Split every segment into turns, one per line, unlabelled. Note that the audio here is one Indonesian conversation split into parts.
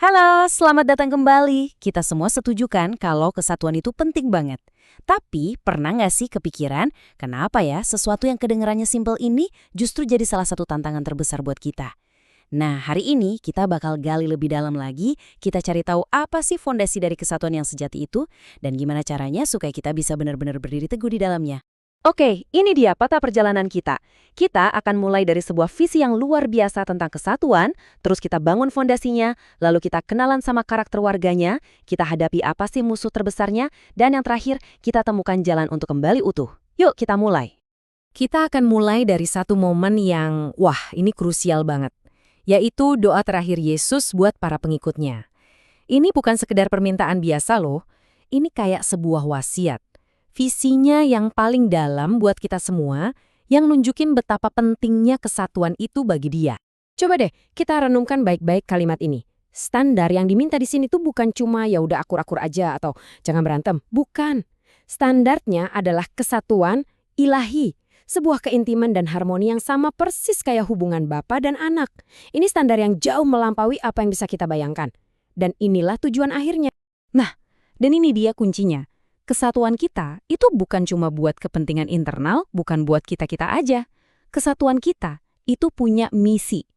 Halo, selamat datang kembali. Kita semua setuju kan kalau kesatuan itu penting banget. Tapi pernah nggak sih kepikiran kenapa ya sesuatu yang kedengarannya simpel ini justru jadi salah satu tantangan terbesar buat kita? Nah, hari ini kita bakal gali lebih dalam lagi, kita cari tahu apa sih fondasi dari kesatuan yang sejati itu, dan gimana caranya supaya kita bisa benar-benar berdiri teguh di dalamnya.
Oke, ini dia peta perjalanan kita. Kita akan mulai dari sebuah visi yang luar biasa tentang kesatuan, terus kita bangun fondasinya, lalu kita kenalan sama karakter warganya, kita hadapi apa sih musuh terbesarnya, dan yang terakhir, kita temukan jalan untuk kembali utuh. Yuk, kita mulai.
Kita akan mulai dari satu momen yang, wah, ini krusial banget, yaitu doa terakhir Yesus buat para pengikutnya. Ini bukan sekedar permintaan biasa loh, ini kayak sebuah wasiat. Visinya yang paling dalam buat kita semua, yang nunjukin betapa pentingnya kesatuan itu bagi dia.
Coba deh, kita renungkan baik-baik kalimat ini. Standar yang diminta di sini tuh bukan cuma ya udah akur-akur aja atau jangan berantem. Bukan. Standarnya adalah kesatuan ilahi. Sebuah keintiman dan harmoni yang sama persis kayak hubungan bapa dan anak. Ini standar yang jauh melampaui apa yang bisa kita bayangkan. Dan inilah tujuan akhirnya.
Nah, dan ini dia kuncinya. Kesatuan kita itu bukan cuma buat kepentingan internal, bukan buat kita-kita aja. Kesatuan kita itu punya misi.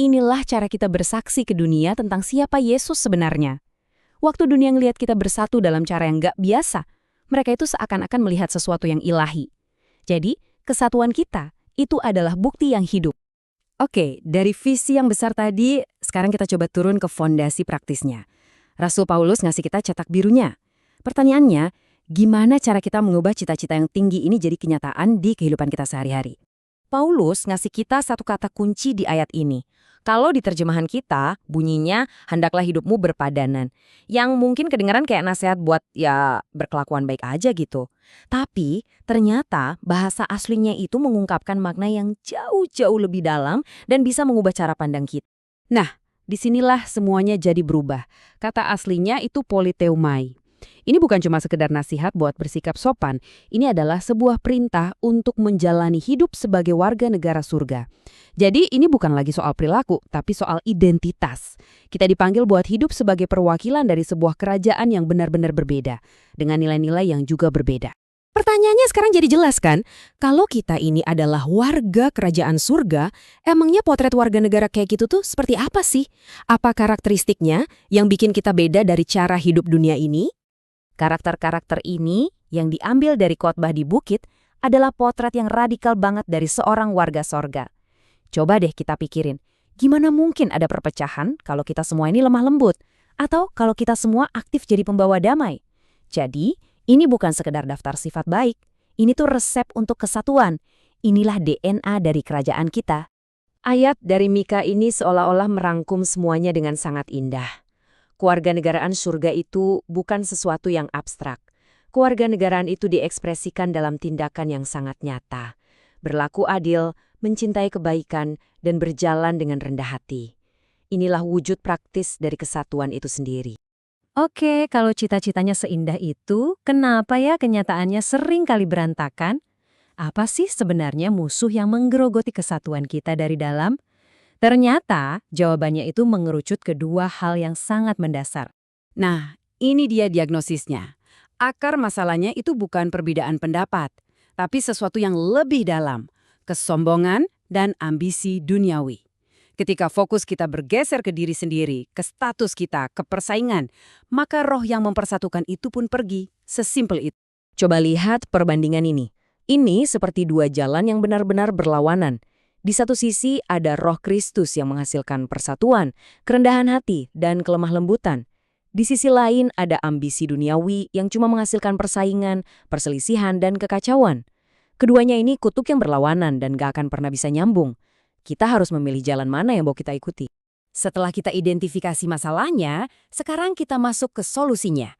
Inilah cara kita bersaksi ke dunia tentang siapa Yesus sebenarnya. Waktu dunia ngelihat kita bersatu dalam cara yang nggak biasa, mereka itu seakan-akan melihat sesuatu yang ilahi. Jadi, kesatuan kita itu adalah bukti yang hidup.
Oke, dari visi yang besar tadi, sekarang kita coba turun ke fondasi praktisnya. Rasul Paulus ngasih kita cetak birunya. Pertanyaannya, gimana cara kita mengubah cita-cita yang tinggi ini jadi kenyataan di kehidupan kita sehari-hari?
Paulus ngasih kita satu kata kunci di ayat ini. Kalau di terjemahan kita, bunyinya, hendaklah hidupmu berpadanan. Yang mungkin kedengaran kayak nasihat buat ya berkelakuan baik aja gitu. Tapi ternyata bahasa aslinya itu mengungkapkan makna yang jauh-jauh lebih dalam dan bisa mengubah cara pandang kita.
Nah, disinilah semuanya jadi berubah. Kata aslinya itu politeumai. Ini bukan cuma sekedar nasihat buat bersikap sopan, ini adalah sebuah perintah untuk menjalani hidup sebagai warga negara surga. Jadi ini bukan lagi soal perilaku, tapi soal identitas. Kita dipanggil buat hidup sebagai perwakilan dari sebuah kerajaan yang benar-benar berbeda, dengan nilai-nilai yang juga berbeda. Pertanyaannya sekarang jadi jelas kan? Kalau kita ini adalah warga kerajaan surga, emangnya potret warga negara kayak gitu tuh seperti apa sih? Apa karakteristiknya yang bikin kita beda dari cara hidup dunia ini?
Karakter-karakter ini yang diambil dari khotbah di bukit adalah potret yang radikal banget dari seorang warga sorga. Coba deh kita pikirin, gimana mungkin ada perpecahan kalau kita semua ini lemah lembut? Atau kalau kita semua aktif jadi pembawa damai? Jadi, ini bukan sekedar daftar sifat baik. Ini tuh resep untuk kesatuan. Inilah DNA dari kerajaan kita.
Ayat dari Mika ini seolah-olah merangkum semuanya dengan sangat indah. Kewarganegaraan surga itu bukan sesuatu yang abstrak. Kewarganegaraan itu diekspresikan dalam tindakan yang sangat nyata. Berlaku adil, mencintai kebaikan, dan berjalan dengan rendah hati. Inilah wujud praktis dari kesatuan itu sendiri.
Oke, kalau cita-citanya seindah itu, kenapa ya kenyataannya sering kali berantakan? Apa sih sebenarnya musuh yang menggerogoti kesatuan kita dari dalam? Ternyata jawabannya itu mengerucut ke dua hal yang sangat mendasar.
Nah, ini dia diagnosisnya. Akar masalahnya itu bukan perbedaan pendapat, tapi sesuatu yang lebih dalam, kesombongan dan ambisi duniawi. Ketika fokus kita bergeser ke diri sendiri, ke status kita, ke persaingan, maka roh yang mempersatukan itu pun pergi, sesimpel itu.
Coba lihat perbandingan ini. Ini seperti dua jalan yang benar-benar berlawanan. Di satu sisi ada roh Kristus yang menghasilkan persatuan, kerendahan hati, dan kelemah lembutan. Di sisi lain ada ambisi duniawi yang cuma menghasilkan persaingan, perselisihan, dan kekacauan. Keduanya ini kutub yang berlawanan dan gak akan pernah bisa nyambung. Kita harus memilih jalan mana yang mau kita ikuti.
Setelah kita identifikasi masalahnya, sekarang kita masuk ke solusinya.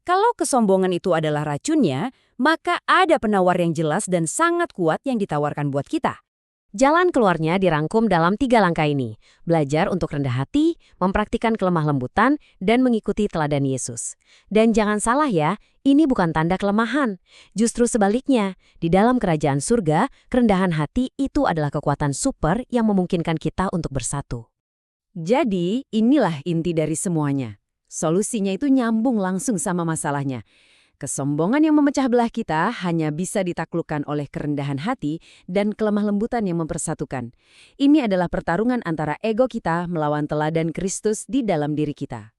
Kalau kesombongan itu adalah racunnya, maka ada penawar yang jelas dan sangat kuat yang ditawarkan buat kita. Jalan keluarnya dirangkum dalam 3 langkah ini. Belajar untuk rendah hati, mempraktikkan kelemah lembutan, dan mengikuti teladan Yesus. Dan jangan salah ya, ini bukan tanda kelemahan. Justru sebaliknya, di dalam kerajaan surga, kerendahan hati itu adalah kekuatan super yang memungkinkan kita untuk bersatu. Jadi, inilah inti dari semuanya. Solusinya itu nyambung langsung sama masalahnya. Kesombongan yang memecah belah kita hanya bisa ditaklukkan oleh kerendahan hati dan kelemah lembutan yang mempersatukan. Ini adalah pertarungan antara ego kita melawan teladan Kristus di dalam diri kita.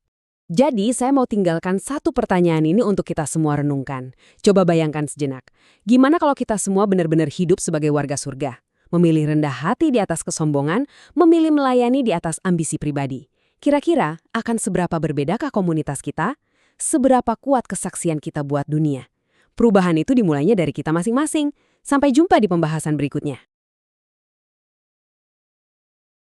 Jadi, saya mau tinggalkan satu pertanyaan ini untuk kita semua renungkan. Coba bayangkan sejenak. Gimana kalau kita semua benar-benar hidup sebagai warga surga? Memilih rendah hati di atas kesombongan, memilih melayani di atas ambisi pribadi. Kira-kira akan seberapa berbedakah komunitas kita? Seberapa kuat kesaksian kita buat dunia? Perubahan itu dimulainya dari kita masing-masing. Sampai jumpa di pembahasan berikutnya.